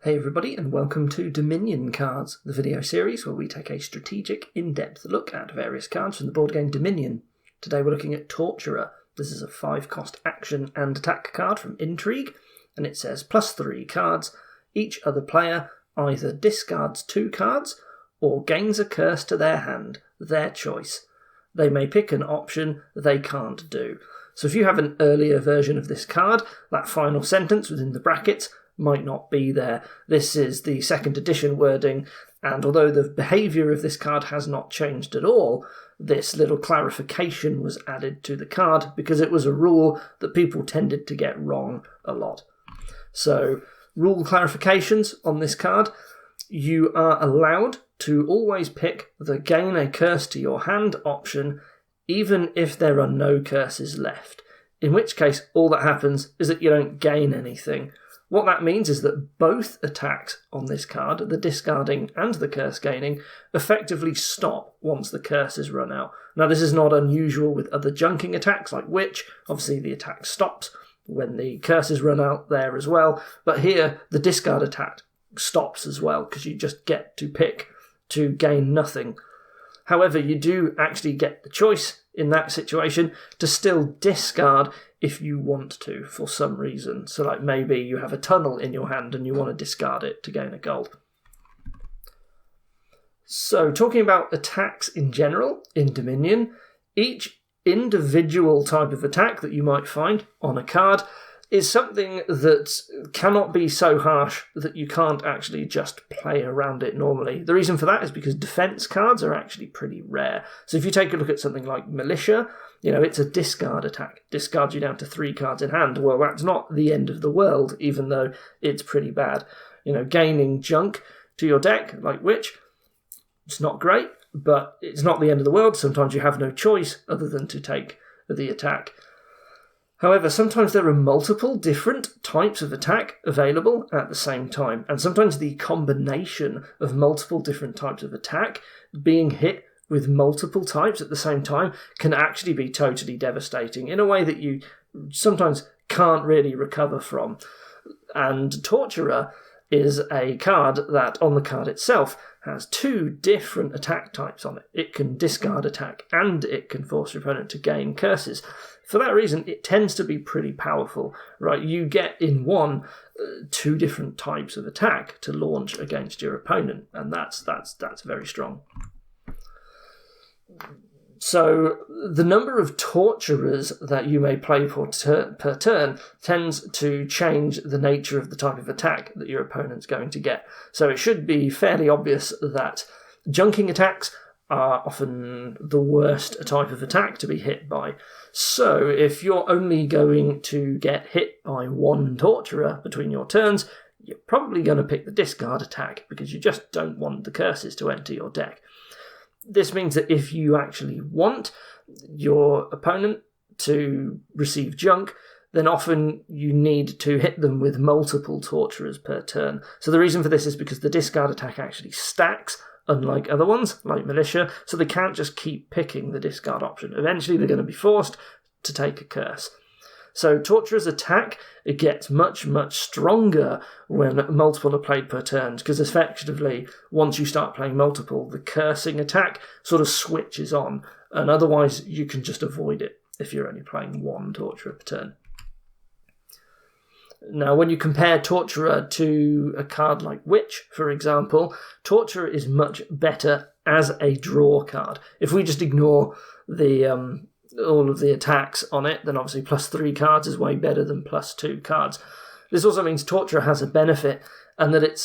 Hey everybody, and welcome to Dominion Cards, the video series where we take a strategic, in-depth look at various cards from the board game Dominion. Today we're looking at Torturer. This is a 5-cost action and attack card from Intrigue, and it says +3 cards. Each other player either discards 2 cards or gains a curse to their hand, their choice. They may pick an option they can't do. So if you have an earlier version of this card, that final sentence within the brackets might not be there. This is the 2nd edition wording, and although the behaviour of this card has not changed at all, this little clarification was added to the card because it was a rule that people tended to get wrong a lot. So, rule clarifications on this card. You are allowed to always pick the gain a curse to your hand option, even if there are no curses left. In which case, all that happens is that you don't gain anything. What that means is that both attacks on this card, the discarding and the curse gaining, effectively stop once the curse is run out. Now, this is not unusual with other junking attacks like Witch. Obviously, the attack stops when the curse is run out there as well. But here, the discard attack stops as well because you just get to pick to gain nothing. However, you do actually get the choice in that situation to still discard if you want to for some reason. So like maybe you have a tunnel in your hand and you want to discard it to gain a gold. So talking about attacks in general in Dominion, each individual type of attack that you might find on a card is something that cannot be so harsh that you can't actually just play around it normally. The reason for that is because defense cards are actually pretty rare. So if you take a look at something like Militia, it's a discard attack. Discards you down to 3 cards in hand. Well, that's not the end of the world, even though it's pretty bad. Gaining junk to your deck, like Witch, it's not great, but it's not the end of the world. Sometimes you have no choice other than to take the attack. However, sometimes there are multiple different types of attack available at the same time, and sometimes the combination of multiple different types of attack being hit with multiple types at the same time can actually be totally devastating in a way that you sometimes can't really recover from. And Torturer is a card that, on the card itself, has 2 different attack types on it. It can discard attack and it can force your opponent to gain curses. For that reason, it tends to be pretty powerful, right? You get in one 2 different types of attack to launch against your opponent, and that's very strong. So the number of torturers that you may play per turn tends to change the nature of the type of attack that your opponent's going to get. So it should be fairly obvious that junking attacks are often the worst type of attack to be hit by. So if you're only going to get hit by 1 torturer between your turns, you're probably going to pick the discard attack because you just don't want the curses to enter your deck. This means that if you actually want your opponent to receive junk, then often you need to hit them with multiple torturers per turn. So the reason for this is because the discard attack actually stacks, unlike other ones, like Militia, so they can't just keep picking the discard option. Eventually they're going to be forced to take a curse. So Torturer's attack, it gets much, much stronger when multiple are played per turn, because effectively, once you start playing multiple, the cursing attack sort of switches on, and otherwise you can just avoid it if you're only playing 1 Torturer per turn. Now, when you compare Torturer to a card like Witch, for example, Torturer is much better as a draw card. If we just ignore the all of the attacks on it, then obviously +3 cards is way better than +2 cards. This also means Torturer has a benefit, and that it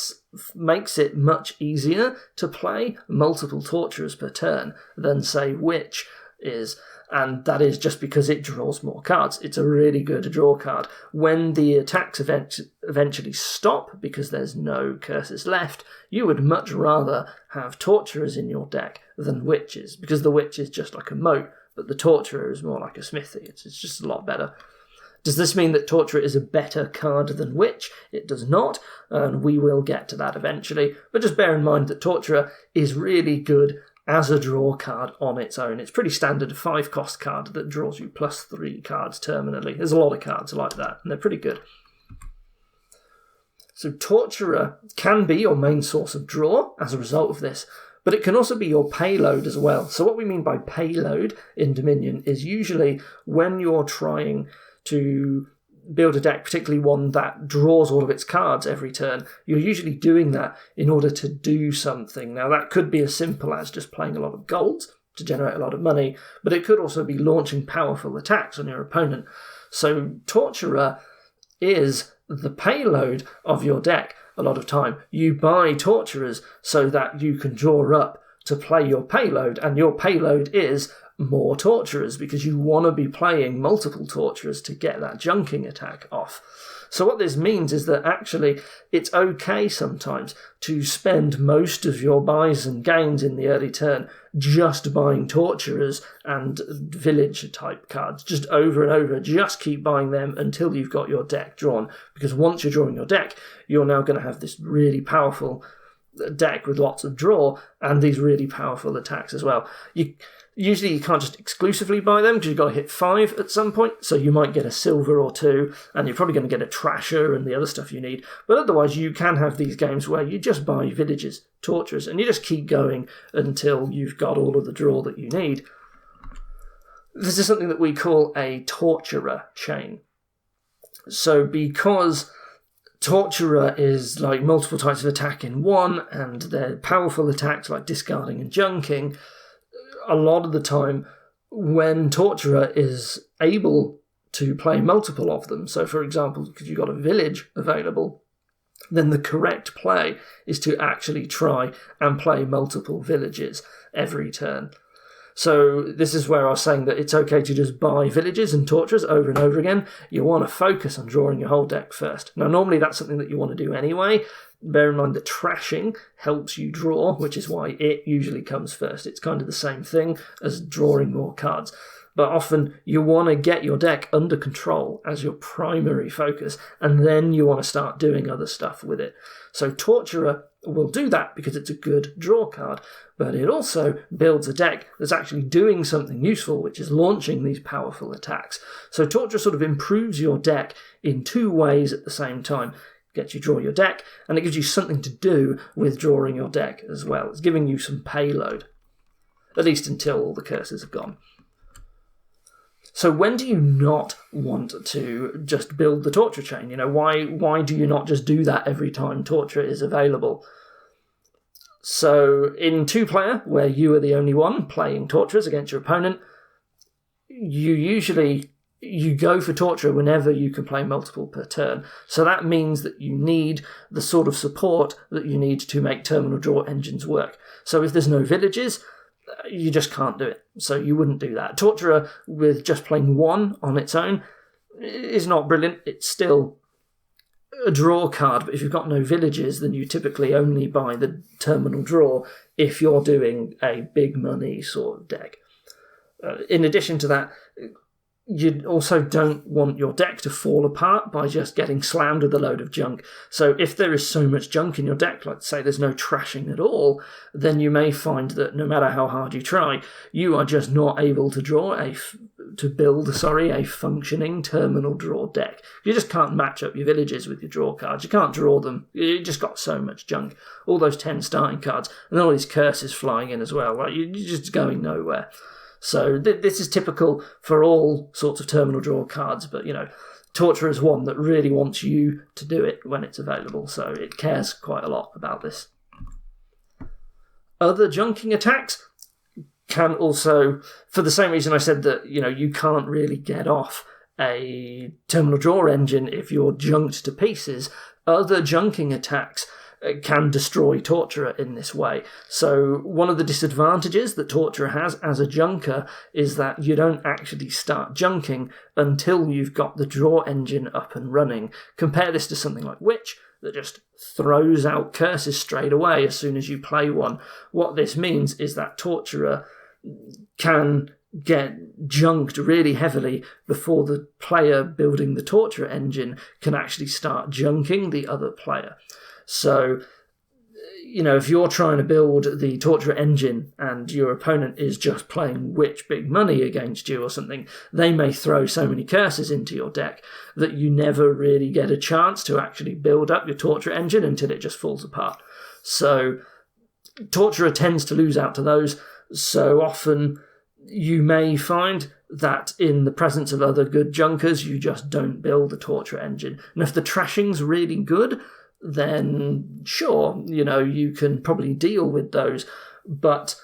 makes it much easier to play multiple Torturers per turn than, say, Witch is. And that is just because it draws more cards. It's a really good draw card. When the attacks eventually stop, because there's no curses left, you would much rather have Torturers in your deck than Witches, because the Witch is just like a moat, but the Torturer is more like a smithy. It's just a lot better. Does this mean that Torturer is a better card than Witch? It does not, and we will get to that eventually. But just bear in mind that Torturer is really good as a draw card on its own. It's pretty standard 5-cost card that draws you +3 cards terminally. There's a lot of cards like that, and they're pretty good. So Torturer can be your main source of draw as a result of this, but it can also be your payload as well. So what we mean by payload in Dominion is usually when you're trying to build a deck, particularly one that draws all of its cards every turn, you're usually doing that in order to do something. Now, that could be as simple as just playing a lot of gold to generate a lot of money, but it could also be launching powerful attacks on your opponent. So Torturer is the payload of your deck a lot of time. You buy Torturers so that you can draw up to play your payload, and your payload is more Torturers because you want to be playing multiple Torturers to get that junking attack off. So what this means is that actually it's okay sometimes to spend most of your buys and gains in the early turn just buying Torturers and village type cards, just over and over, just keep buying them until you've got your deck drawn, because once you're drawing your deck, you're now going to have this really powerful deck with lots of draw and these really powerful attacks as well. Usually you can't just exclusively buy them because you've got to hit 5 at some point, so you might get a silver or 2, and you're probably going to get a trasher and the other stuff you need. But otherwise you can have these games where you just buy villages, Torturers, and you just keep going until you've got all of the draw that you need. This is something that we call a Torturer chain. So because Torturer is like multiple types of attack in one, and they're powerful attacks like discarding and junking, a lot of the time when Torturer is able to play multiple of them, so for example, because you've got a village available, then the correct play is to actually try and play multiple villages every turn. So this is where I was saying that it's okay to just buy villages and Torturers over and over again. You want to focus on drawing your whole deck first. Now, normally that's something that you want to do anyway. Bear in mind that trashing helps you draw, which is why it usually comes first. It's kind of the same thing as drawing more cards. But often you want to get your deck under control as your primary focus, and then you want to start doing other stuff with it. So Torturer will do that because it's a good draw card, but it also builds a deck that's actually doing something useful, which is launching these powerful attacks. So Torturer sort of improves your deck in two ways at the same time. It gets you draw your deck, and it gives you something to do with drawing your deck as well. It's giving you some payload, at least until all the curses are gone. So when do you not want to just build the Torture chain? You know, why do you not just do that every time Torture is available? So in 2-player, where you are the only one playing Torturers against your opponent, you go for Torture whenever you can play multiple per turn. So that means that you need the sort of support that you need to make terminal draw engines work. So if there's no villages, you just can't do it. So you wouldn't do that. Torturer with just playing one on its own is not brilliant. It's still a draw card, but if you've got no villages, then you typically only buy the terminal draw if you're doing a big money sort of deck. In addition to that, you also don't want your deck to fall apart by just getting slammed with a load of junk. So if there is so much junk in your deck, like say there's no trashing at all, then you may find that no matter how hard you try, you are just not able to build a functioning terminal draw deck. You just can't match up your villages with your draw cards. You can't draw them. You just got so much junk. All those 10 starting cards, and all these curses flying in as well. Right? You're just going nowhere. So this is typical for all sorts of terminal draw cards, but, you know, Torture is one that really wants you to do it when it's available, so it cares quite a lot about this. Other junking attacks can also, for the same reason I said that, you know, you can't really get off a terminal draw engine if you're junked to pieces, other junking attacks can destroy Torturer in this way. So one of the disadvantages that Torturer has as a junker is that you don't actually start junking until you've got the draw engine up and running. Compare this to something like Witch, that just throws out curses straight away as soon as you play one. What this means is that Torturer can get junked really heavily before the player building the Torturer engine can actually start junking the other player. So if you're trying to build the Torturer engine and your opponent is just playing Witch Big Money against you or something, they may throw so many curses into your deck that you never really get a chance to actually build up your Torturer engine until it just falls apart. So Torturer tends to lose out to those. So often you may find that in the presence of other good junkers, you just don't build the Torturer engine. And if the trashing's really good, then sure, you can probably deal with those. But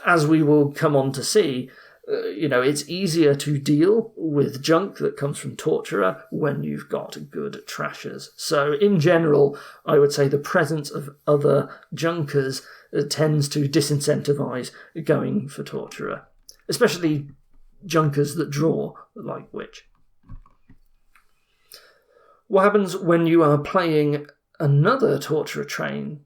as we will come on to see, it's easier to deal with junk that comes from Torturer when you've got good trashers. So in general, I would say the presence of other junkers tends to disincentivize going for Torturer, especially junkers that draw, like Witch. What happens when you are playing another Torturer train?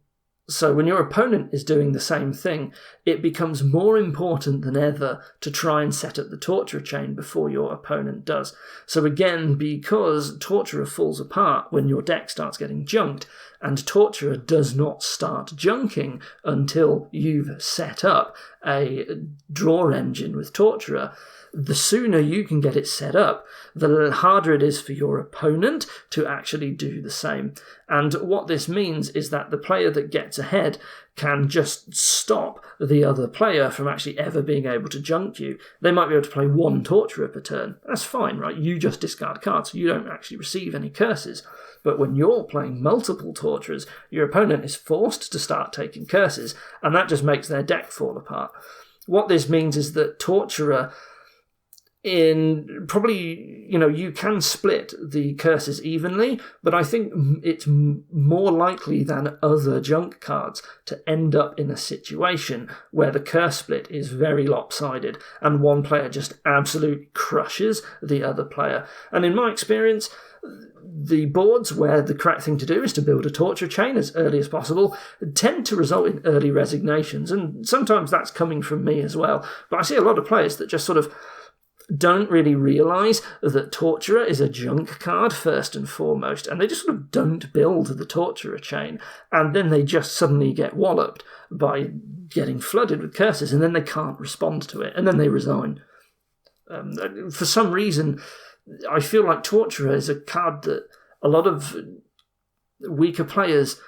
So when your opponent is doing the same thing, it becomes more important than ever to try and set up the Torturer chain before your opponent does. So again, because Torturer falls apart when your deck starts getting junked, and Torturer does not start junking until you've set up a draw engine with Torturer, the sooner you can get it set up, the harder it is for your opponent to actually do the same. And what this means is that the player that gets ahead can just stop the other player from actually ever being able to junk you. They might be able to play one Torturer per turn. That's fine, right? You just discard cards. You don't actually receive any curses. But when you're playing multiple Torturers, your opponent is forced to start taking curses, and that just makes their deck fall apart. What this means is that Torturer, you can split the curses evenly, but I think it's more likely than other junk cards to end up in a situation where the curse split is very lopsided and one player just absolutely crushes the other player. And in my experience, the boards where the correct thing to do is to build a Torture chain as early as possible tend to result in early resignations, and sometimes that's coming from me as well. But I see a lot of players that just sort of don't really realise that Torturer is a junk card first and foremost, and they just sort of don't build the Torturer chain, and then they just suddenly get walloped by getting flooded with curses, and then they can't respond to it, and then they resign. For some reason, I feel like Torturer is a card that a lot of weaker players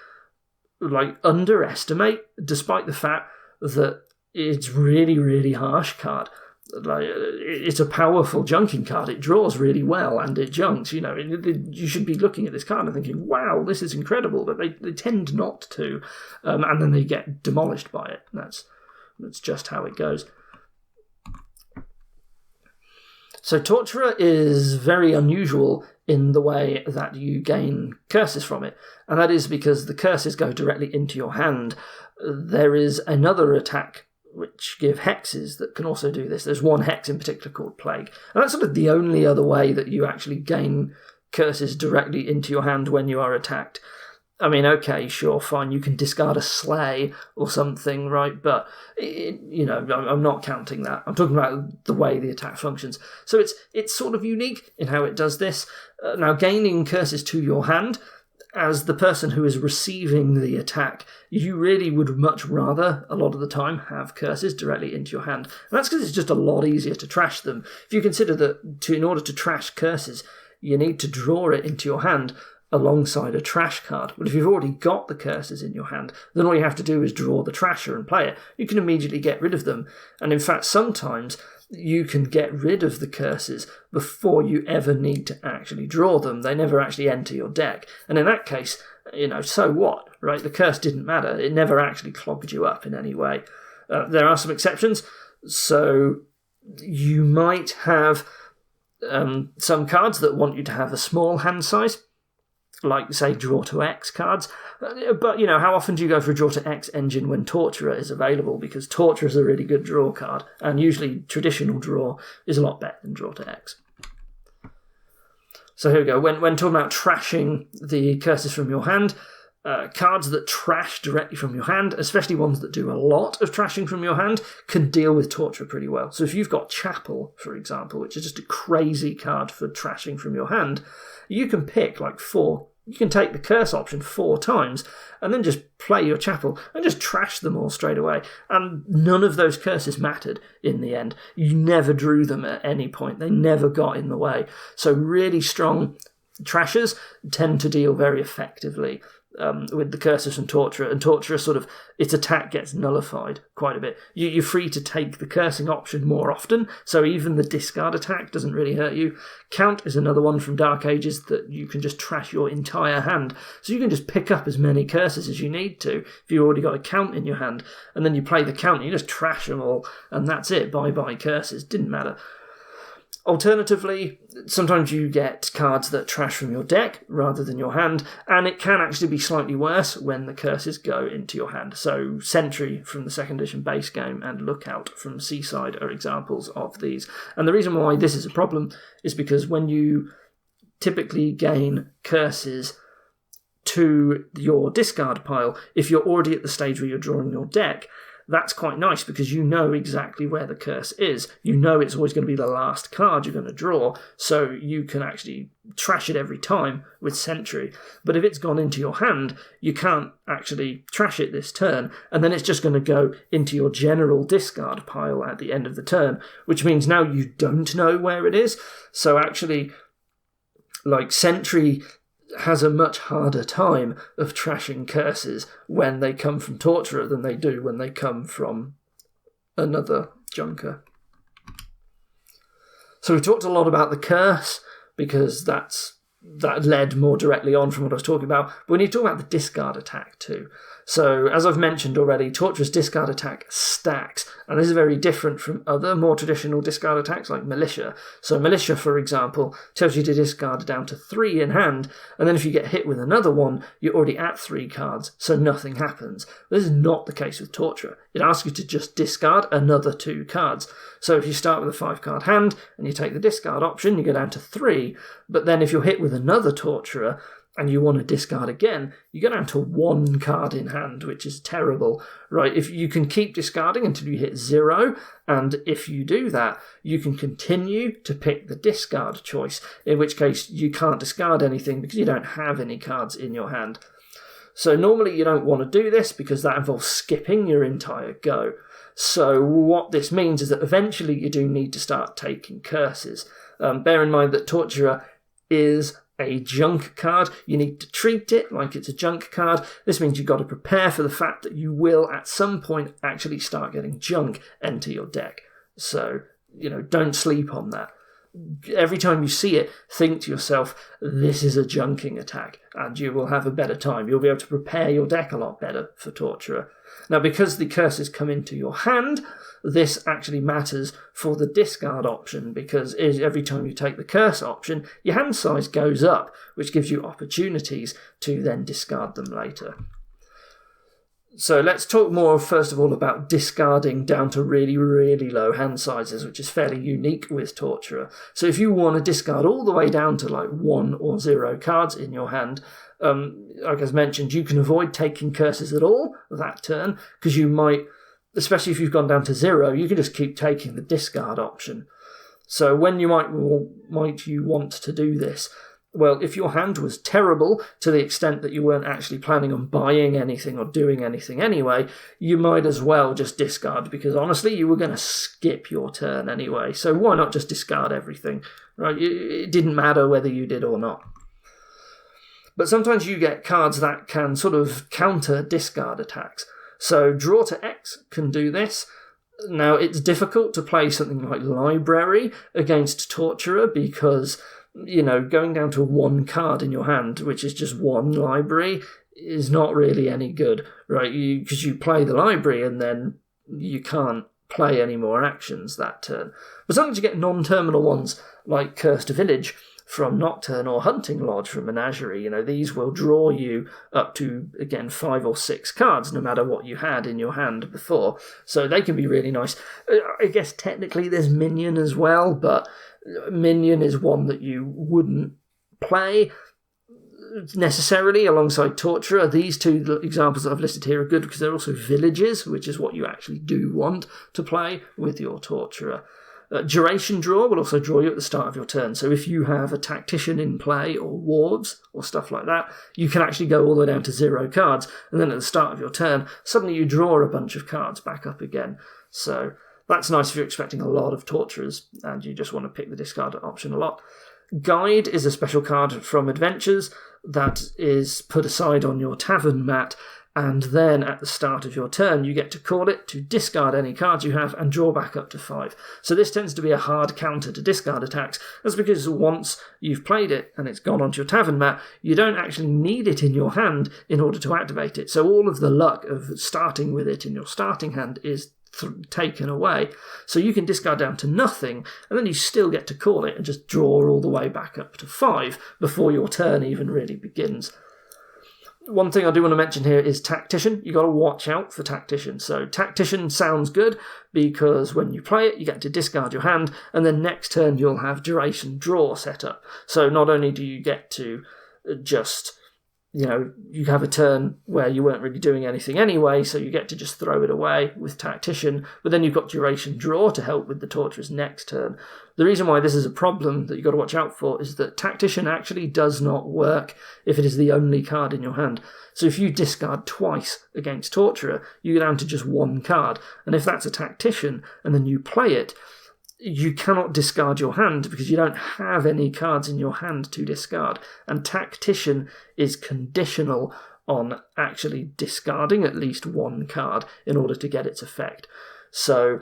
underestimate, despite the fact that it's really, really harsh card. It's a powerful junking card. It draws really well and it junks. You should be looking at this card and thinking, wow, this is incredible, but they tend not to, and then they get demolished by it. That's just how it goes. So Torturer is very unusual in the way that you gain curses from it, and that is because the curses go directly into your hand. There is another attack which give hexes that can also do this. There's one hex in particular called Plague, and that's sort of the only other way that you actually gain curses directly into your hand when you are attacked. I mean, okay, sure, fine, you can discard a Slay or something, right? But, I'm not counting that. I'm talking about the way the attack functions. So it's sort of unique in how it does this. Now, gaining curses to your hand, as the person who is receiving the attack, you really would much rather, a lot of the time, have curses directly into your hand. And that's because it's just a lot easier to trash them. If you consider that in order to trash curses, you need to draw it into your hand alongside a trash card. But if you've already got the curses in your hand, then all you have to do is draw the trasher and play it. You can immediately get rid of them. And in fact, sometimes you can get rid of the curses before you ever need to actually draw them. They never actually enter your deck. And in that case, so what, right? The curse didn't matter. It never actually clogged you up in any way. There are some exceptions. So you might have some cards that want you to have a small hand size, like, say, Draw to X cards. But, how often do you go for a Draw to X engine when Torturer is available? Because Torturer is a really good draw card, and usually traditional draw is a lot better than Draw to X. So here we go. When talking about trashing the curses from your hand, cards that trash directly from your hand, especially ones that do a lot of trashing from your hand, can deal with Torturer pretty well. So if you've got Chapel, for example, which is just a crazy card for trashing from your hand, you can pick like 4 you can take the curse option 4 times and then just play your chapel and just trash them all straight away. And none of those curses mattered in the end. You never drew them at any point. They never got in the way. So really strong trashers tend to deal very effectively with the curses from Torturer, and Torturer sort of, its attack gets nullified quite a bit. You're free to take the cursing option more often, so even the discard attack doesn't really hurt you. Count is another one from Dark Ages that you can just trash your entire hand, so you can just pick up as many curses as you need to if you've already got a count in your hand, and then you play the count and you just trash them all, and that's it, bye-bye curses, didn't matter. Alternatively, sometimes you get cards that trash from your deck rather than your hand, and it can actually be slightly worse when the curses go into your hand. So Sentry from the 2nd edition base game and Lookout from Seaside are examples of these. And the reason why this is a problem is because when you typically gain curses to your discard pile, if you're already at the stage where you're drawing your deck, that's quite nice because you know exactly where the curse is. You know it's always going to be the last card you're going to draw, so you can actually trash it every time with Sentry. But if it's gone into your hand, you can't actually trash it this turn, and then it's just going to go into your general discard pile at the end of the turn, which means now you don't know where it is. So actually, like, Sentry has a much harder time of trashing curses when they come from Torturer than they do when they come from another junker. So we've talked a lot about the curse because that led more directly on from what I was talking about, but we need to talk about the discard attack too. So, as I've mentioned already, Torturer's discard attack stacks, and this is very different from other more traditional discard attacks like Militia. So Militia, for example, tells you to discard down to 3 in hand, and then if you get hit with another one, you're already at 3 cards, so nothing happens. This is not the case with Torturer. It asks you to just discard another 2 cards. So if you start with a 5-card hand, and you take the discard option, you go down to 3, but then if you're hit with another Torturer, and you want to discard again, you go down to 1 card in hand, which is terrible, right? If you can keep discarding until you hit 0, and if you do that, you can continue to pick the discard choice, in which case you can't discard anything because you don't have any cards in your hand. So normally you don't want to do this because that involves skipping your entire go. So what this means is that eventually you do need to start taking curses. Bear in mind that Torturer is a junk card. You need to treat it like it's a junk card. This means you've got to prepare for the fact that you will at some point actually start getting junk enter your deck. So, don't sleep on that. Every time you see it, think to yourself, this is a junking attack, and you will have a better time. You'll be able to prepare your deck a lot better for Torturer. Now, because the curses come into your hand, this actually matters for the discard option, because every time you take the curse option, your hand size goes up, which gives you opportunities to then discard them later. So let's talk more, first of all, about discarding down to really, really low hand sizes, which is fairly unique with Torturer. So if you want to discard all the way down to like 1 or 0 cards in your hand, like as mentioned, you can avoid taking curses at all that turn, because you might, especially if you've gone down to 0, you can just keep taking the discard option. So when you might you want to do this? Well, if your hand was terrible to the extent that you weren't actually planning on buying anything or doing anything anyway, you might as well just discard, because honestly, you were going to skip your turn anyway. So why not just discard everything, right? It didn't matter whether you did or not. But sometimes you get cards that can sort of counter discard attacks. So Draw to X can do this. Now, it's difficult to play something like Library against Torturer because, going down to 1 card in your hand, which is just 1 library, is not really any good, right? Because you play the library and then you can't play any more actions that turn. But sometimes you get non-terminal ones like Cursed Village from Nocturne or Hunting Lodge from Menagerie. These will draw you up to, again, 5 or 6 cards, no matter what you had in your hand before. So they can be really nice. I guess technically there's Minion as well, but Minion is one that you wouldn't play necessarily alongside Torturer. These 2 examples that I've listed here are good because they're also villages, which is what you actually do want to play with your Torturer. Duration draw will also draw you at the start of your turn. So if you have a Tactician in play or Wards or stuff like that, you can actually go all the way down to 0 cards. And then at the start of your turn, suddenly you draw a bunch of cards back up again. So that's nice if you're expecting a lot of Torturers and you just want to pick the discard option a lot. Guide is a special card from Adventures that is put aside on your tavern mat, and then at the start of your turn you get to call it to discard any cards you have and draw back up to 5. So this tends to be a hard counter to discard attacks. That's because once you've played it and it's gone onto your tavern mat, you don't actually need it in your hand in order to activate it. So all of the luck of starting with it in your starting hand is taken away. So you can discard down to nothing, and then you still get to call it and just draw all the way back up to 5 before your turn even really begins. One thing I do want to mention here is Tactician. You've got to watch out for Tactician. So Tactician sounds good because when you play it, you get to discard your hand, and then next turn you'll have duration draw set up. So not only do you get to just, you have a turn where you weren't really doing anything anyway, so you get to just throw it away with Tactician, but then you've got duration draw to help with the Torturer's next turn. The reason why this is a problem that you've got to watch out for is that Tactician actually does not work if it is the only card in your hand. So if you discard twice against Torturer, you go down to just 1 card, and if that's a Tactician and then you play it, you cannot discard your hand because you don't have any cards in your hand to discard. And Tactician is conditional on actually discarding at least 1 card in order to get its effect. So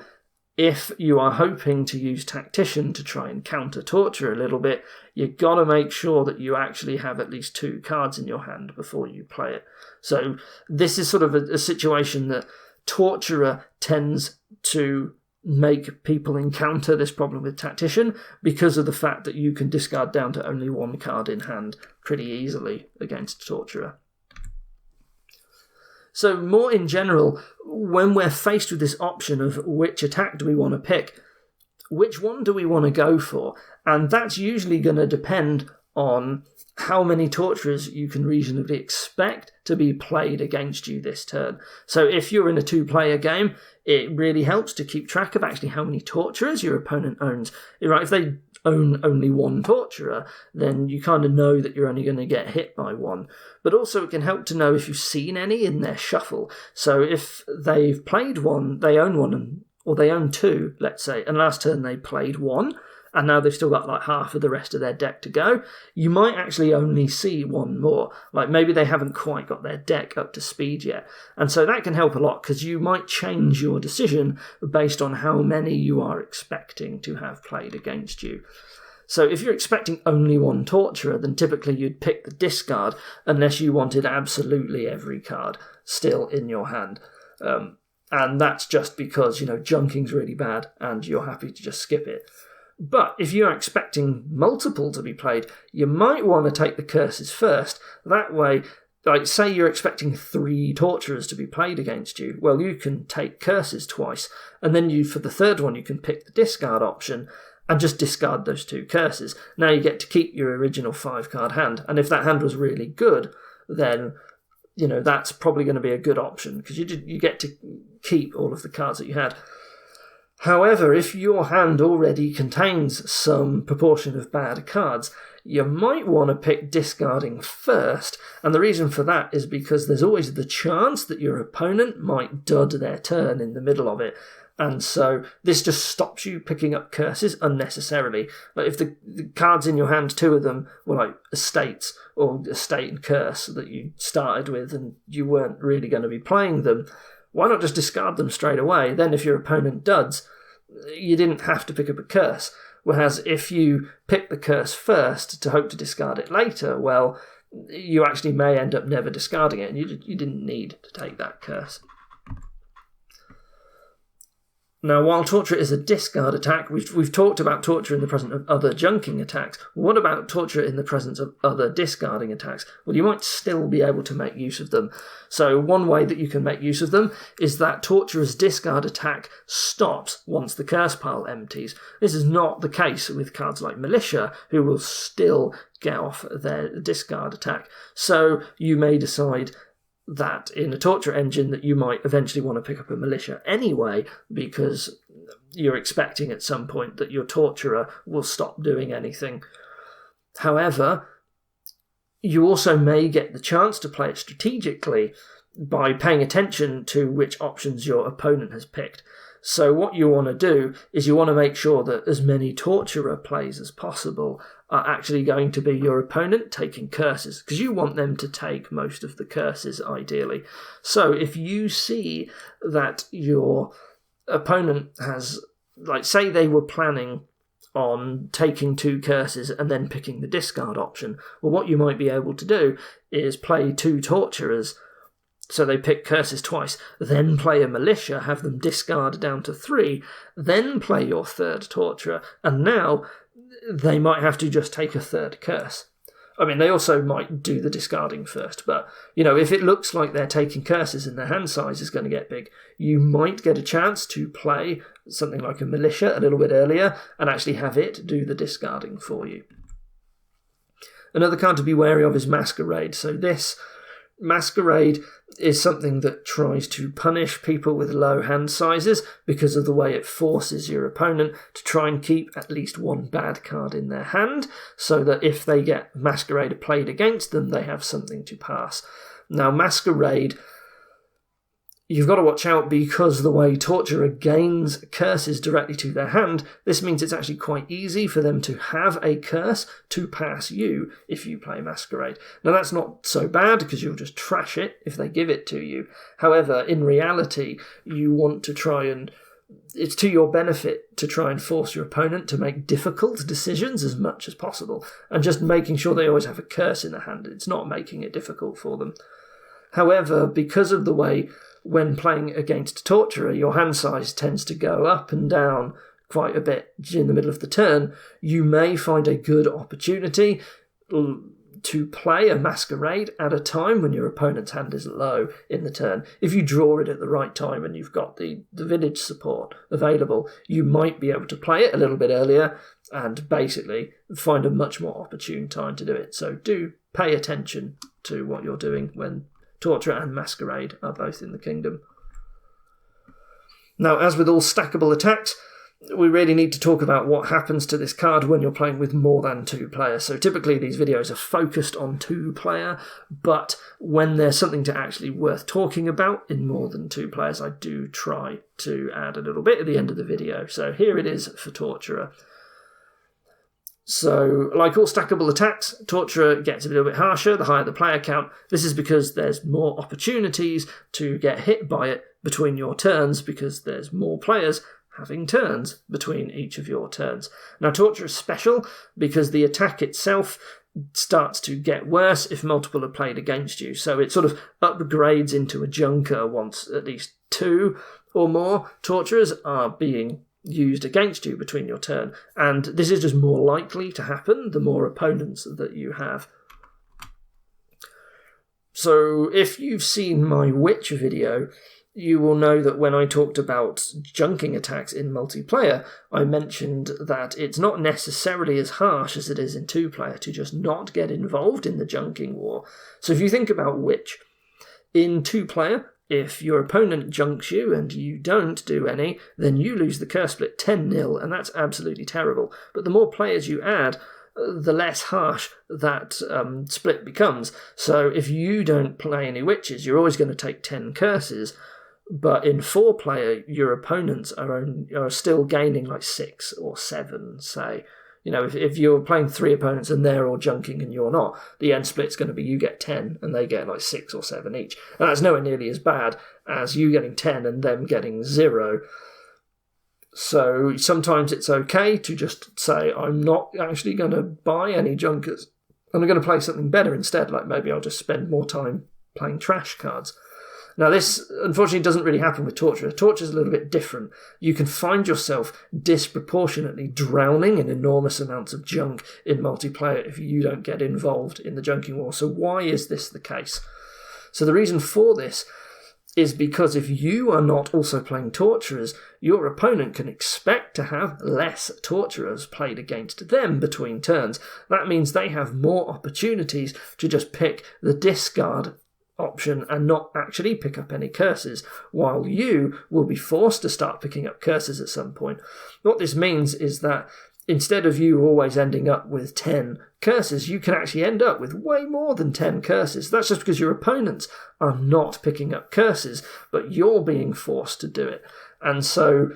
if you are hoping to use Tactician to try and counter Torture a little bit, you've got to make sure that you actually have at least 2 cards in your hand before you play it. So this is sort of a situation that Torturer tends to make people encounter this problem with Tactician because of the fact that you can discard down to only 1 card in hand pretty easily against Torturer. So more in general, when we're faced with this option of which attack do we want to pick, which one do we want to go for? And that's usually going to depend on how many Torturers you can reasonably expect to be played against you this turn. So if you're in a 2-player game, it really helps to keep track of actually how many Torturers your opponent owns. Right, if they own only 1 Torturer, then you kind of know that you're only going to get hit by 1. But also it can help to know if you've seen any in their shuffle. So if they've played 1, they own 1, or they own 2, let's say, and last turn they played 1, and now they've still got like half of the rest of their deck to go, you might actually only see 1 more. Like maybe they haven't quite got their deck up to speed yet. And so that can help a lot because you might change your decision based on how many you are expecting to have played against you. So if you're expecting only 1 Torturer, then typically you'd pick the discard unless you wanted absolutely every card still in your hand. And that's just because, junking's really bad and you're happy to just skip it. But if you're expecting multiple to be played, you might want to take the curses first. That way, like say you're expecting 3 Torturers to be played against you, well, you can take curses twice, and then for the third one you can pick the discard option and just discard those 2 curses. Now you get to keep your original 5-card hand, and if that hand was really good, then that's probably going to be a good option because you get to keep all of the cards that you had. However, if your hand already contains some proportion of bad cards, you might want to pick discarding first, and the reason for that is because there's always the chance that your opponent might dud their turn in the middle of it, and so this just stops you picking up curses unnecessarily. Like if the cards in your hand, 2 of them were like estates, or estate and curse that you started with and you weren't really going to be playing them, why not just discard them straight away? Then if your opponent duds, you didn't have to pick up a curse. Whereas if you pick the curse first to hope to discard it later, well, you actually may end up never discarding it, and you didn't need to take that curse. Now, while Torture is a discard attack, we've talked about Torture in the presence of other junking attacks. What about Torture in the presence of other discarding attacks? Well, you might still be able to make use of them. So one way that you can make use of them is that Torturer's discard attack stops once the curse pile empties. This is not the case with cards like Militia, who will still get off their discard attack. So you may decide that in a torture engine that you might eventually want to pick up a militia anyway, because you're expecting at some point that your torturer will stop doing anything. However, you also may get the chance to play it strategically by paying attention to which options your opponent has picked. So what you want to do is you want to make sure that as many torturer plays as possible are actually going to be your opponent taking curses, because you want them to take most of the curses ideally. So if you see that your opponent has, like, say they were planning on taking 2 curses and then picking the discard option, well, what you might be able to do is play 2 torturers, so they pick curses twice, then play a militia, have them discard down to 3, then play your 3rd torturer, and now they might have to just take a 3rd curse. I mean, they also might do the discarding first, but, if it looks like they're taking curses and their hand size is going to get big, you might get a chance to play something like a militia a little bit earlier and actually have it do the discarding for you. Another card to be wary of is Masquerade. So this Masquerade is something that tries to punish people with low hand sizes because of the way it forces your opponent to try and keep at least 1 bad card in their hand, so that if they get Masquerade played against them, they have something to pass. Now, Masquerade, you've got to watch out because the way Torturer gains curses directly to their hand, this means it's actually quite easy for them to have a curse to pass you if you play Masquerade. Now that's not so bad because you'll just trash it if they give it to you. However, in reality, you want to try and... it's to your benefit to try and force your opponent to make difficult decisions as much as possible, and just making sure they always have a curse in their hand. It's not making it difficult for them. However, because of the way when playing against Torturer, your hand size tends to go up and down quite a bit in the middle of the turn, you may find a good opportunity to play a Masquerade at a time when your opponent's hand is low in the turn. If you draw it at the right time and you've got the village support available, you might be able to play it a little bit earlier and basically find a much more opportune time to do it. So do pay attention to what you're doing when Torturer and Masquerade are both in the kingdom. Now, as with all stackable attacks, we really need to talk about what happens to this card when you're playing with more than 2 players. So typically these videos are focused on 2-player, but when there's something to actually worth talking about in more than 2 players, I do try to add a little bit at the end of the video. So here it is for Torturer. So, like all stackable attacks, Torturer gets a little bit harsher the higher the player count. This is because there's more opportunities to get hit by it between your turns, because there's more players having turns between each of your turns. Now, Torturer is special because the attack itself starts to get worse if multiple are played against you. So it sort of upgrades into a junker once at least 2 or more Torturers are being used against you between your turn, and this is just more likely to happen the more opponents that you have. So if you've seen my Witch video, you will know that when I talked about junking attacks in multiplayer, I mentioned that it's not necessarily as harsh as it is in 2-player to just not get involved in the junking war. So if you think about Witch, in 2-player, if your opponent junks you and you don't do any, then you lose the curse split 10-0, and that's absolutely terrible. But the more players you add, the less harsh that split becomes. So if you don't play any witches, you're always going to take 10 curses. But in 4-player, your opponents are still gaining like 6 or 7, say. If you're playing 3 opponents and they're all junking and you're not, the end split's going to be you get 10 and they get like 6 or 7 each. And that's nowhere nearly as bad as you getting 10 and them getting 0. So sometimes it's okay to just say, I'm not actually going to buy any junkers. I'm going to play something better instead, like maybe I'll just spend more time playing trash cards. Now, this, unfortunately, doesn't really happen with Torturer. Torturer is a little bit different. You can find yourself disproportionately drowning in enormous amounts of junk in multiplayer if you don't get involved in the junking war. So why is this the case? So the reason for this is because if you are not also playing Torturers, your opponent can expect to have less Torturers played against them between turns. That means they have more opportunities to just pick the discard option and not actually pick up any curses, while you will be forced to start picking up curses at some point. What this means is that instead of you always ending up with 10 curses, you can actually end up with way more than 10 curses. That's just because your opponents are not picking up curses, but you're being forced to do it. And so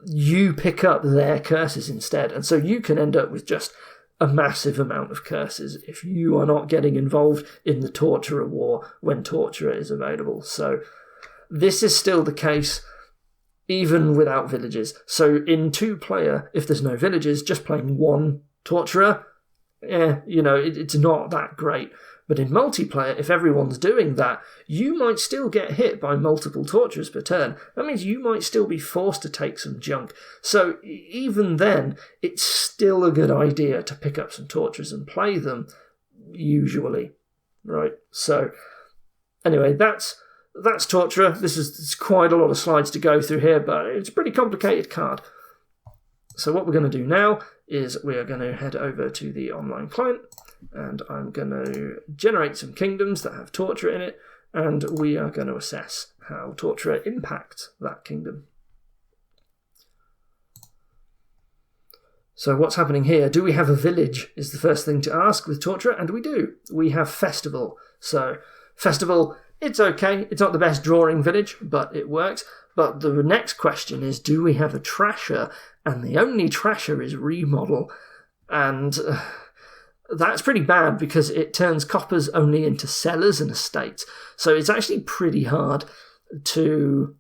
you pick up their curses instead. And so you can end up with just a massive amount of curses if you are not getting involved in the Torturer War when Torturer is available. So this is still the case even without villages. So in 2-player, if there's no villages, just playing one Torturer, it's not that great. But in multiplayer, if everyone's doing that, you might still get hit by multiple Torturers per turn. That means you might still be forced to take some junk. So even then, it's still a good idea to pick up some Torturers and play them, usually. Right? So, anyway, that's Torturer. This is quite a lot of slides to go through here, but it's a pretty complicated card. So what we're going to do now is we are going to head over to the online client, and I'm going to generate some kingdoms that have Torturer in it, and we are going to assess how Torturer impacts that kingdom. So what's happening here? Do we have a village is the first thing to ask with Torturer, and we do. We have Festival. So Festival, it's okay. It's not the best drawing village, but it works. But the next question is, do we have a Trasher? And the only Trasher is Remodel. And that's pretty bad because it turns coppers only into sellers and estates. So it's actually pretty hard to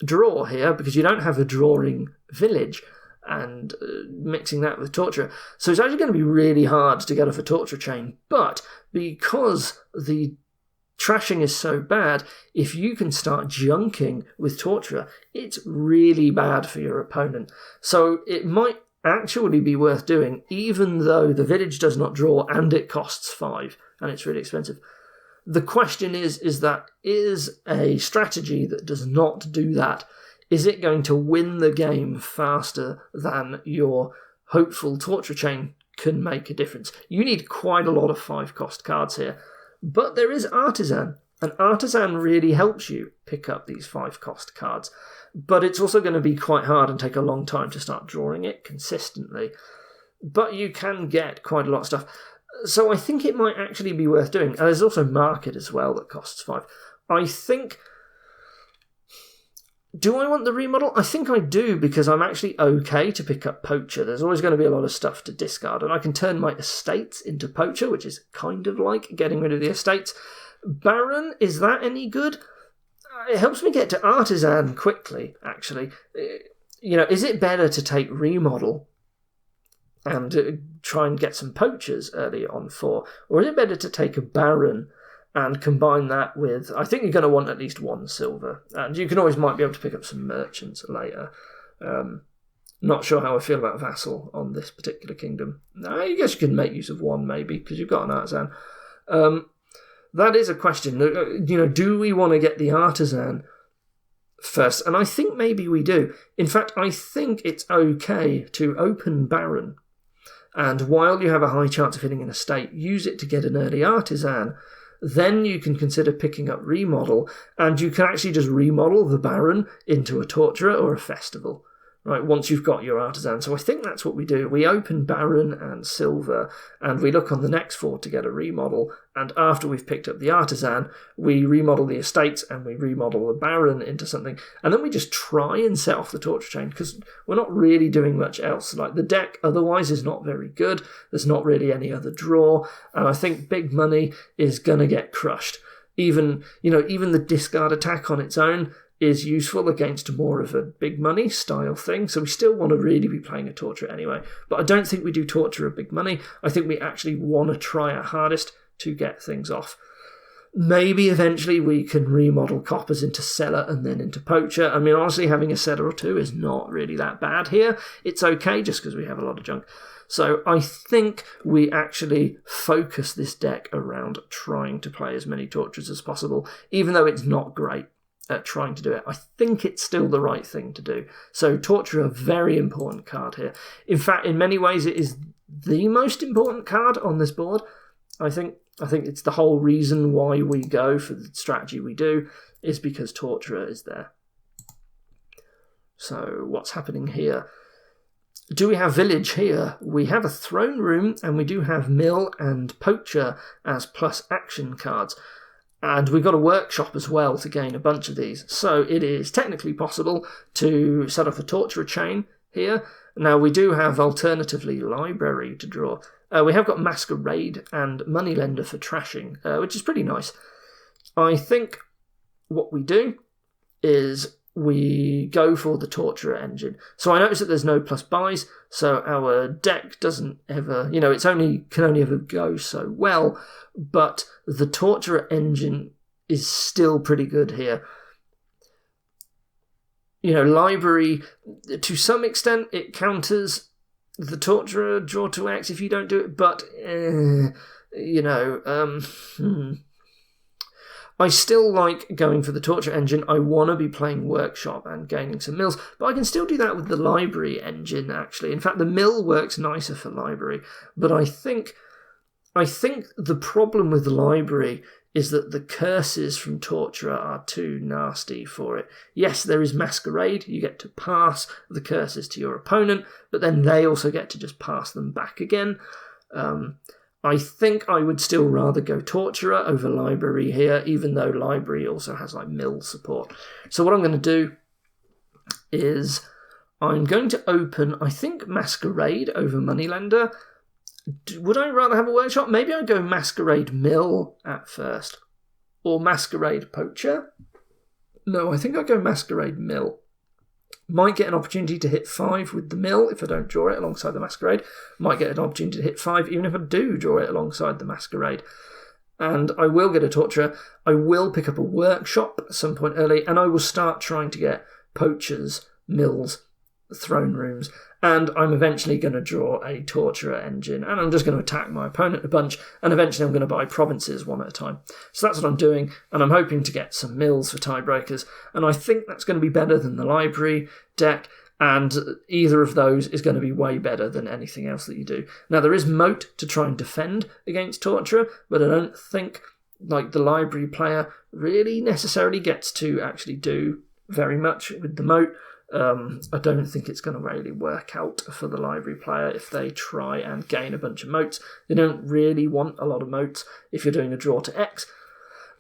draw here because you don't have a drawing village and mixing that with Torturer. So it's actually going to be really hard to get off a Torture chain. But because the trashing is so bad, if you can start junking with Torturer, it's really bad for your opponent. So it might actually be worth doing, even though the village does not draw and it costs 5 and it's really expensive. The question is a strategy that does not do that, is it going to win the game faster than your hopeful Torture chain can make a difference? You need quite a lot of 5-cost cards here. But there is Artisan, and Artisan really helps you pick up these 5-cost cards. But it's also going to be quite hard and take a long time to start drawing it consistently. But you can get quite a lot of stuff. So I think it might actually be worth doing. And there's also Market as well that costs 5. I think... Do I want the remodel? I think I do, because I'm actually okay to pick up Poacher. There's always going to be a lot of stuff to discard, and I can turn my estates into Poacher, which is kind of like getting rid of the estates. Baron, is that any good? It helps me get to Artisan quickly, actually. Is it better to take Remodel and try and get some Poachers early on 4, or is it better to take a Baron and combine that with, I think you're going to want at least 1 silver. And you can always might be able to pick up some merchants later. Not sure how I feel about Vassal on this particular kingdom. I guess you can make use of 1 maybe, because you've got an Artisan. That is a question. Do we want to get the Artisan first? And I think maybe we do. In fact, I think it's okay to open Baron. And while you have a high chance of hitting an estate, use it to get an early Artisan. Then you can consider picking up Remodel, and you can actually just remodel the Baron into a Torturer or a Festival, right, once you've got your Artisan. So I think that's what we do. We open Baron and Silver, and we look on the next 4 to get a remodel, and after we've picked up the Artisan, we remodel the estates and we remodel the Baron into something, and then we just try and set off the Torture chain, because we're not really doing much else. Like, the deck otherwise is not very good, there's not really any other draw, and I think big money is going to get crushed. Even the discard attack on its own is useful against more of a big money style thing, so we still want to really be playing a Torturer anyway. But I don't think we do Torturer big money. I think we actually want to try our hardest to get things off. Maybe eventually we can remodel coppers into seller and then into poacher. I mean, honestly, having a seller or 2 is not really that bad here. It's okay just because we have a lot of junk. So I think we actually focus this deck around trying to play as many tortures as possible, even though it's not great at trying to do it. I think it's still the right thing to do. So Torture, a very important card here. In fact, in many ways, it is the most important card on this board, I think. I think it's the whole reason why we go for the strategy we do is because Torturer is there. So what's happening here? Do we have Village here? We have a Throne Room, and we do have Mill and Poacher as plus action cards. And we've got a Workshop as well to gain a bunch of these. So it is technically possible to set off a Torturer chain here. Now we do have alternatively Library to draw. We have got Masquerade and Moneylender for trashing, which is pretty nice. I think what we do is we go for the Torturer engine. So I notice that there's no plus buys, so our deck doesn't ever, can only ever go so well, but the Torturer engine is still pretty good here. Library, to some extent, it counters the Torturer draw to X if you don't do it, but, I still like going for the Torture engine. I want to be playing Workshop and gaining some mills, but I can still do that with the Library engine, actually. In fact, the mill works nicer for Library, but I think the problem with the Library is that the curses from Torturer are too nasty for it. Yes, there is Masquerade. You get to pass the curses to your opponent, but then they also get to just pass them back again. I think I would still rather go Torturer over Library here, even though Library also has mill support. So what I'm going to do is I'm going to open, I think, Masquerade over Moneylender. Would I rather have a Workshop? Maybe I'd go Masquerade Mill at first. Or Masquerade Poacher. No, I think I'd go Masquerade Mill. Might get an opportunity to hit 5 with the mill if I don't draw it alongside the Masquerade. Might get an opportunity to hit 5 even if I do draw it alongside the Masquerade. And I will get a Torturer. I will pick up a Workshop at some point early, and I will start trying to get Poachers, Mills, Throne Rooms, and I'm eventually going to draw a Torturer engine, and I'm just going to attack my opponent a bunch, and eventually I'm going to buy provinces one at a time. So that's what I'm doing, and I'm hoping to get some mills for tiebreakers, and I think that's going to be better than the Library deck, and either of those is going to be way better than anything else that you do. Now, there is Moat to try and defend against Torturer, but I don't think the Library player really necessarily gets to actually do very much with the Moat. I don't think it's going to really work out for the Library player if they try and gain a bunch of moats. They don't really want a lot of moats if you're doing a draw to X.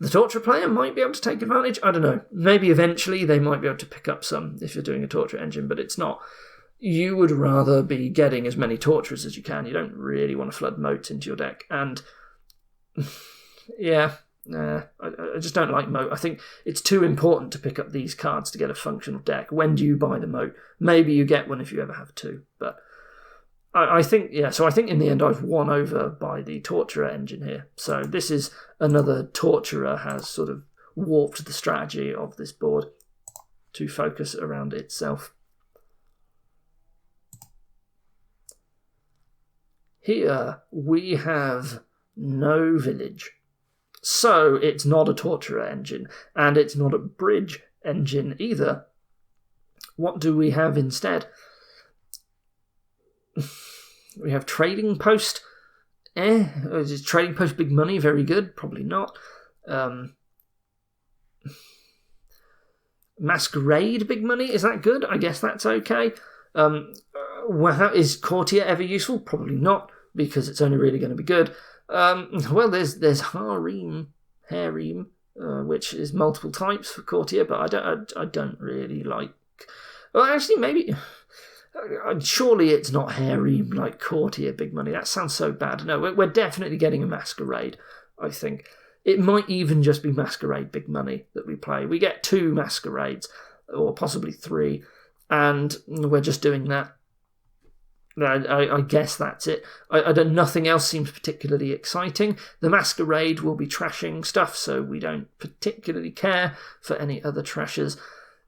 The Torture player might be able to take advantage. I don't know. Maybe eventually they might be able to pick up some if you're doing a Torture engine, but it's not. You would rather be getting as many Torturers as you can. You don't really want to flood moats into your deck. And yeah, I just don't like moat. I think it's too important to pick up these cards to get a functional deck. When do you buy the moat? Maybe you get one if you ever have two, but I think in the end I've won over by the Torturer engine here. So this is another Torturer has sort of warped the strategy of this board to focus around itself. Here we have no village. So it's not a Torturer engine, and it's not a bridge engine either. What do we have instead? We have Trading Post. Is Trading Post big money? Very good. Probably not. Masquerade big money? Is that good? I guess that's okay. Is Courtier ever useful? Probably not, because it's only really going to be good. Well, there's Harem, which is multiple types for Courtier, but I don't really like. Well, actually, maybe. Surely it's not Harem like Courtier big money. That sounds so bad. No, we're definitely getting a Masquerade, I think. It might even just be Masquerade big money that we play. We get 2 Masquerades, or possibly 3, and we're just doing that. I guess that's it. Nothing else seems particularly exciting. The Masquerade will be trashing stuff, so we don't particularly care for any other trashers.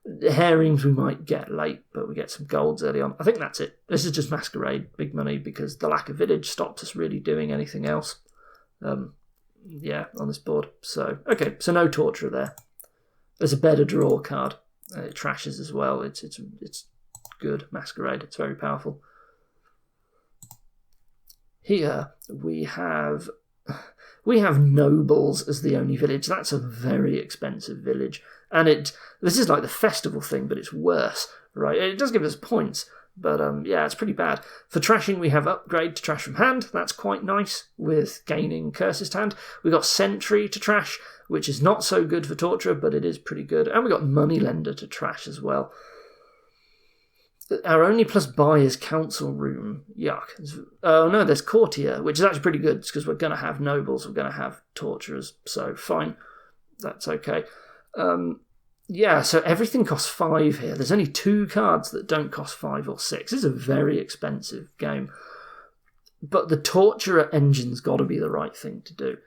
The Harems we might get late, but we get some golds early on. I think that's it. This is just Masquerade big money, because the lack of village stops us really doing anything else. On this board. So no Torturer there. There's a better draw card. It trashes as well. It's good. Masquerade. It's very powerful. Here we have We have nobles as the only village. That's a very expensive village. And this is like the festival thing, but it's worse, right? It does give us points, but yeah, it's pretty bad. For trashing, we have upgrade to trash from hand. That's quite nice, with gaining curses to hand. We got sentry to trash, which is not so good for torturer, but it is pretty good. And we got moneylender to trash as well. Our only plus buy is council room. Yuck. Oh no, there's courtier, which is actually pretty good because we're going to have nobles, we're going to have torturers, so fine. That's okay. Yeah, so everything costs 5 here. There's only 2 cards that don't cost 5 or 6. This is a very expensive game. But the torturer engine's got to be the right thing to do.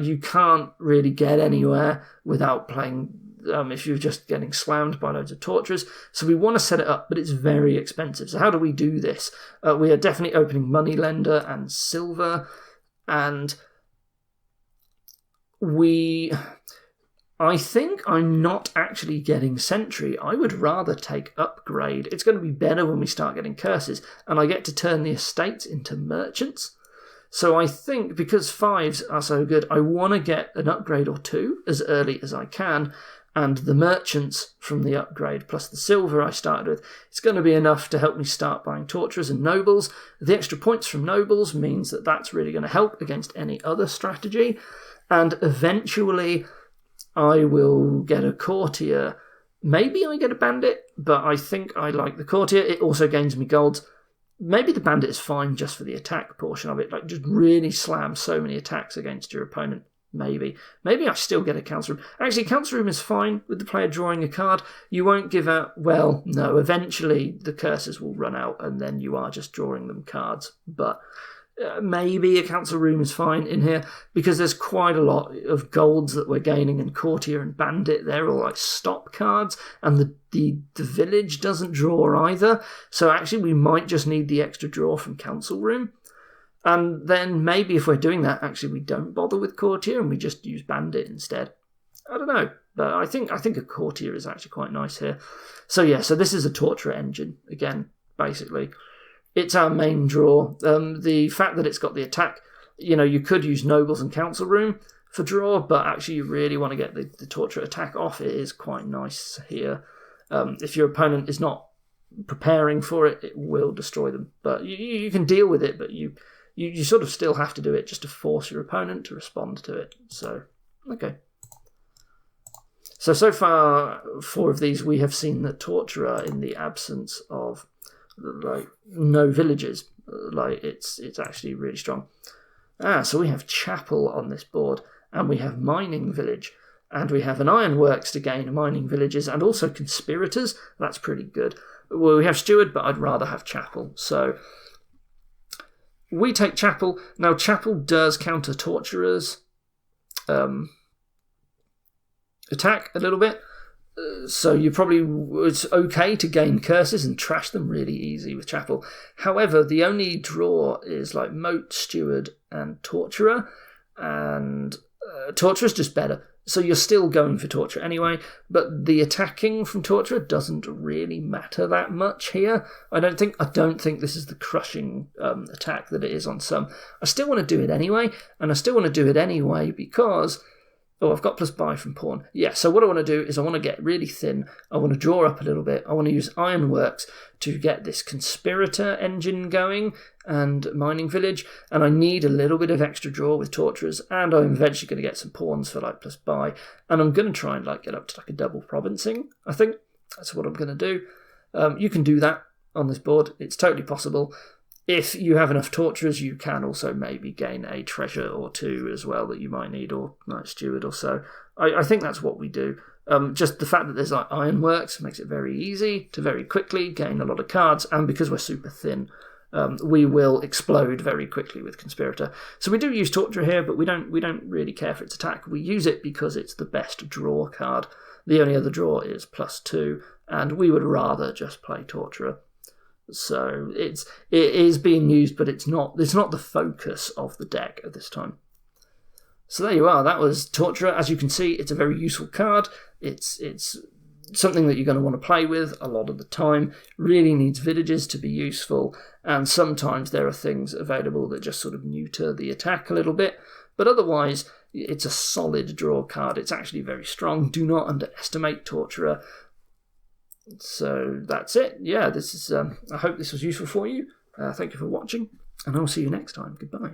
You can't really get anywhere without playing if you're just getting slammed by loads of torturers. So we want to set it up, but it's very expensive. So how do we do this? We are definitely opening moneylender and silver, and I think I'm not actually getting sentry. I would rather take upgrade. It's going to be better when we start getting curses, and I get to turn the estates into merchants. So I think because 5s are so good, I want to get an upgrade or 2 as early as I can, and the merchants from the upgrade plus the silver I started with, it's going to be enough to help me start buying torturers and nobles. The extra points from nobles means that that's really going to help against any other strategy, and eventually I will get a courtier. Maybe I get a bandit, but I think I like the courtier. It also gains me golds. Maybe the bandit is fine just for the attack portion of it, like just really slam so many attacks against your opponent. Maybe I still get a council room. Actually, council room is fine with the player drawing a card. You won't give out, well, no, eventually the curses will run out and then you are just drawing them cards. But maybe a council room is fine in here because there's quite a lot of golds that we're gaining, and courtier and bandit, they're all like stop cards, and the village doesn't draw either. So actually we might just need the extra draw from council room. And then maybe if we're doing that, actually we don't bother with courtier and we just use bandit instead. I don't know, but I think a courtier is actually quite nice here. So yeah, so this is a torturer engine again, basically. It's our main draw. The fact that it's got the attack, you could use nobles and council room for draw, but actually you really want to get the torturer attack off. It is quite nice here. If your opponent is not preparing for it, it will destroy them. But you can deal with it, but you sort of still have to do it just to force your opponent to respond to it. So, okay. So far, 4 of these, we have seen the torturer in the absence of no villages. It's actually really strong. So we have chapel on this board, and we have mining village, and we have an ironworks to gain mining villages, and also conspirators. That's pretty good. Well, we have steward, but I'd rather have chapel. So we take chapel. Now, chapel does counter torturers' attack a little bit. So it's okay to gain curses and trash them really easy with chapel. However, the only draw is like moat, steward, and torturer, and torturer's just better. So you're still going for torturer anyway, but the attacking from torturer doesn't really matter that much here. I don't think this is the crushing attack that it is on some. I still want to do it anyway, and I still want to do it anyway because I've got plus buy from pawn. Yeah, so what I want to do is I want to get really thin. I want to draw up a little bit. I want to use ironworks to get this conspirator engine going and mining village. And I need a little bit of extra draw with torturers. And I'm eventually going to get some pawns for plus buy. And I'm going to try and get up to a double provincing, I think. That's what I'm going to do. You can do that on this board. It's totally possible. If you have enough torturers, you can also maybe gain a treasure or 2 as well that you might need, or steward or so. I think that's what we do. Just the fact that there's ironworks makes it very easy to very quickly gain a lot of cards, and because we're super thin, we will explode very quickly with conspirator. So we do use torturer here, but we don't really care for its attack. We use it because it's the best draw card. The only other draw is +2, and we would rather just play torturer. So it is being used, but it's not the focus of the deck at this time. So there you are. That was Torturer. As you can see, it's a very useful card. It's something that you're going to want to play with a lot of the time. Really needs villages to be useful, and sometimes there are things available that just sort of neuter the attack a little bit. But otherwise, it's a solid draw card. It's actually very strong. Do not underestimate Torturer. So that's it. Yeah, this is. I hope this was useful for you. Thank you for watching, and I'll see you next time. Goodbye.